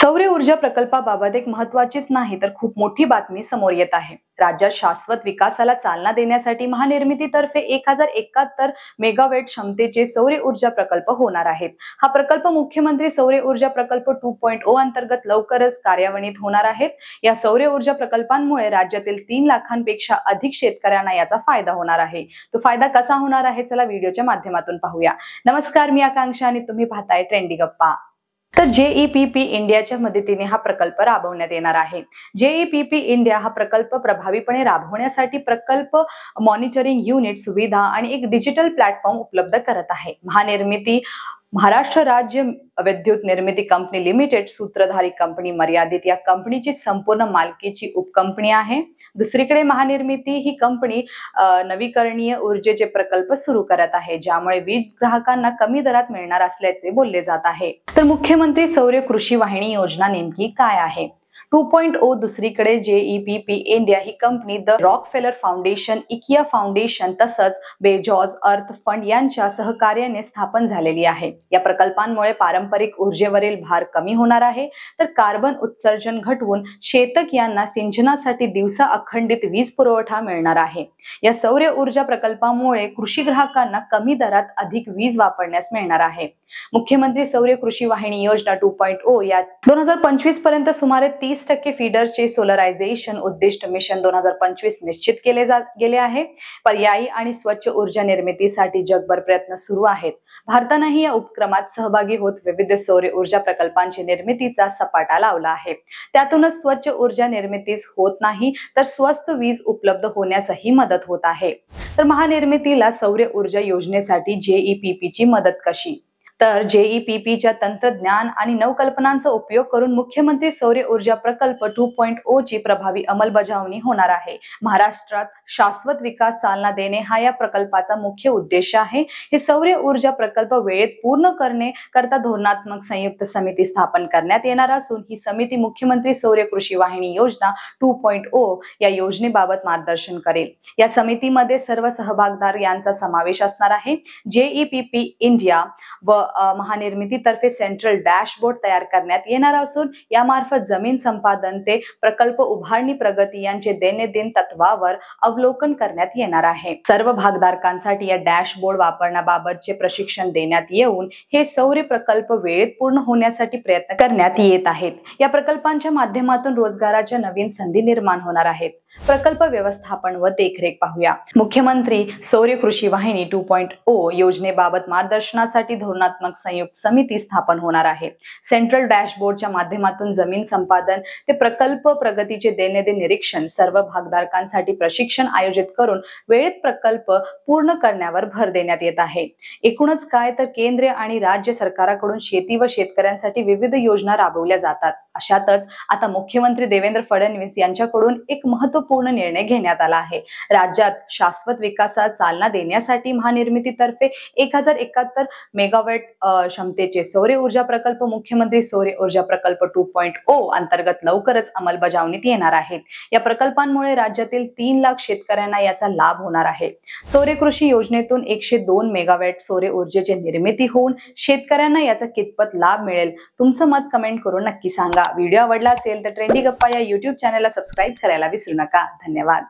सौर ऊर्जा प्रकल्पाबाबत एक महत्त्वाचीच नाही तर खूप मोठी बातमी समोर येत आहे। राज्यात शाश्वत विकासाला चालना देण्यासाठी महानिर्मितीतर्फे 1071 मेगावॅट क्षमतेचे सौर ऊर्जा प्रकल्प होणार आहेत। हा प्रकल्प मुख्यमंत्री सौर ऊर्जा प्रकल्प 2.0 अंतर्गत लवकरच कार्यान्वित होणार आहेत। या सौर ऊर्जा प्रकल्पांमुळे राज्यातील 3 लाखांपेक्षा अधिक शेतकऱ्यांना याचा फायदा होणार आहे। तो फायदा कसा होणार आहे चला व्हिडिओच्या माध्यमातून पाहूया। नमस्कार, मी आकांक्षा आणि तुम्ही पाहताय ट्रेंडी गप्पा। तर जेईपीपी इंडियाच्या मदतीने हा प्रकल्प राबवण्यात येणार आहे। जेईपीपी इंडिया हा प्रकल्प प्रभावीपणे राबवण्यासाठी प्रकल्प मॉनिटरिंग युनिट सुविधा आणि एक डिजिटल प्लॅटफॉर्म उपलब्ध करत आहे। महाराष्ट्र राज्य विद्युत निर्मिती कंपनी लिमिटेड सूत्रधारी कंपनी मर्यादित या कंपनीची संपूर्ण मालकीची उपकंपनी आहे। दुसरीकडे महानिर्मिती ही कंपनी नवीकरणीय ऊर्जेचे प्रकल्प सुरू करत आहे, ज्यामुळे वीज ग्राहकांना कमी दरात मिळणार असल्याचे बोलले जात आहे। तर मुख्यमंत्री सौर कृषी वाहिनी योजना नेमकी काय आहे? 2.0 दुसरीकडे जेईपीपी इंडिया ही company the Rockefeller Foundation, IKEA Foundation तसंच बेजॉस अर्थ फंड यांच्या सहकार्याने स्थापन झालेली आहे। या प्रकल्पांमुळे पारंपरिक ऊर्जेवरील भार कमी होणार आहे, तर कार्बन उत्सर्जन घटवून शेतक यांना सिंचनासाठी दिवसा अखंडित वीज पुरवठा मिळणार आहे। या सौर ऊर्जा प्रकल्पामुळे कृषी ग्राहकांना कमी दरात अधिक वीज वापरण्यास मिळणार आहे। मुख्यमंत्री सौर कृषी वाहिनी योजना 2.0 या 2025 पर्यंत सुमारे 30% फीडरचे सोलरायझेशन उद्दिष्ट मिशन 2025 निश्चित केले गेले आहे। पर्यायी आणि स्वच्छ ऊर्जा निर्मितीसाठी जगभर प्रयत्न सुरू आहेत। भारतानेही या उपक्रमात सहभागी होत विविध सौर ऊर्जा प्रकल्पांची निर्मितीचा सपाटा लावला आहे। त्यातूनच स्वच्छ ऊर्जा निर्मितीच होत नाही तर स्वस्त वीज उपलब्ध होण्यासही मदत होत आहे। तर महानिर्मितीला सौर ऊर्जा योजनेसाठी जेईपीपीची मदत कशी? तर जेईपीपीच्या तंत्रज्ञान आणि नवकल्पनांचा उपयोग करून मुख्यमंत्री सौर ऊर्जा प्रकल्प 2.0 ची प्रभावी अंमलबजावणी होणार आहे। महाराष्ट्रात शाश्वत विकास चालना देणे हा या प्रकल्पाचा मुख्य उद्देश आहे। हे सौर ऊर्जा प्रकल्प वेळेत पूर्ण करता धोरणात्मक संयुक्त समिती स्थापन करण्यात येणार असून ही समिती मुख्यमंत्री सौर कृषी वाहिनी योजना 2.0 या योजनेबाबत मार्गदर्शन करेल। या समितीमध्ये सर्व सहभागदार यांचा समावेश असणार आहे। जेईपीपी इंडिया व महानिर्मितीतर्फे सेंट्रल डॅशबोर्ड तयार करण्यात येणार असून यामार्फत जमीन संपादन ते प्रकल्प उभारणी प्रगती यांचे दैनंदिन तत्वावर अवलोकन करण्यात येणार आहे। सर्व भागधारकांसाठी या डॅशबोर्ड वापरण्याबाबतचे प्रशिक्षण देण्यात येऊन हे सौर प्रकल्प वेळेत पूर्ण होण्यासाठी प्रयत्न करण्यात येत आहेत। या प्रकल्पांच्या माध्यमातून रोजगाराच्या नवीन संधी निर्माण होणार आहेत। प्रकल्प व्यवस्थापन व देखरेख पाहूया। मुख्यमंत्री सौर कृषी वाहिनी 2.0 योजनेबाबत मार्गदर्शनासाठी धोरणात्मक संयुक्त समिती स्थापन होणार आहे। सेंट्रल डॅशबोर्डच्या माध्यमातून जमीन संपादन ते प्रकल्प प्रगतीचे दैनंदिन निरीक्षण, सर्व भागधारकांसाठी प्रशिक्षण आयोजित करून वेळेत प्रकल्प पूर्ण करण्यावर भर देण्यात येत आहे। एकूणच काय तर केंद्र आणि राज्य सरकाराकडून शेती व शेतकऱ्यांसाठी विविध योजना राबवल्या जातात। अशातच आता मुख्यमंत्री देवेंद्र फडणवीस यांच्याकडून एक महत्त्वपूर्ण निर्णय घेण्यात आला आहे। राज्यात शाश्वत विकासाला चालना देण्यासाठी महानिर्मितीतर्फे 1071 मेगावॅट क्षमतेचे सौर ऊर्जा प्रकल्प मुख्यमंत्री सौर ऊर्जा प्रकल्प 2.0 अंतर्गत लवकरच अंमलबजावणीत येणार आहेत। या प्रकल्पांमुळे राज्यातील 3 लाख शेतकऱ्यांना याचा लाभ होणार आहे। सौर कृषी योजनेतून 102 मेगावॅट सौर ऊर्जेची निर्मिती होऊन शेतकऱ्यांना याचा कितपत लाभ मिळेल? तुमचं मत कमेंट करून नक्की सांगा। व्हिडिओ आवडला असेल तर ट्रेंडी गप्पा या YouTube चॅनलला सबस्क्राईब करायला विसरू नका। धन्यवाद।